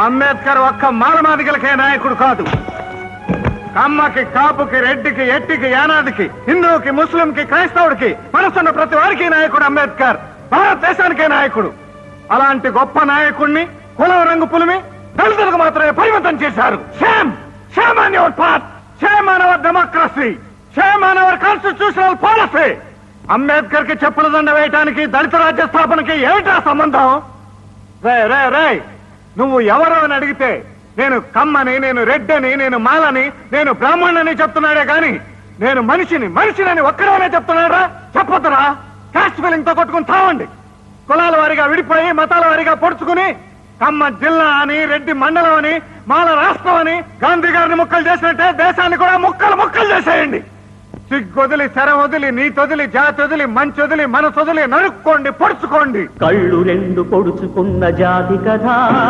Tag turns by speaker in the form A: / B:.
A: అంబేద్కర్ ఒక్క మాలమాదిగలకే నాయకుడు కాదు. కమ్మకి, కాపుకి, రెడ్డికి, ఎట్టికి, యానాదికి, హిందువుకి, ముస్లింకి, క్రైస్తవుడికి మనసున్న ప్రతి వారికి నాయకుడు అంబేద్కర్. భారతదేశానికే నాయకుడు. అలాంటి గొప్ప నాయకుడిని కులం రంగు పులిమి దళితులకు మాత్రమే పరిమితం చేశారు. Shame shame on your part, shame on our democracy, shame on hour constitutional policy. Ambedkar కి చెప్పుల దండ వేయటానికి దళిత రాజ్య స్థాపనకి ఏమిటా సంబంధం? రే రే రే నువ్వు ఎవరు అని అడిగితే నేను కమ్మని, నేను రెడ్డని, నేను మాలని, నేను బ్రాహ్మణని చెప్తున్నాడే గాని నేను మనిషిని ఒక్కడనే చెప్తున్నాడా? చెప్పొద్దురా. క్యాస్ట్ ఫీలింగ్ తో కొట్టుకుని తావండి. కులాల వారిగా విడిపోయి మతాల వారిగా పొడుచుకుని కమ్మ జిల్లా అని, రెడ్డి మండలం అని, మాల రాష్ట్రం అని గాంధీ గారిని ముక్కలు చేసినట్టే దేశాన్ని కూడా ముక్కలు చేసేయండి. సిగ్గొదిలి, శర వదిలి, నీతొదిలి, జాతి వదిలి, మంచొదిలి, మనసొదిలి నరుక్కోండి, పొడుచుకోండి.
B: కళ్ళు రెండు పొడుచుకున్న జాతి కథ.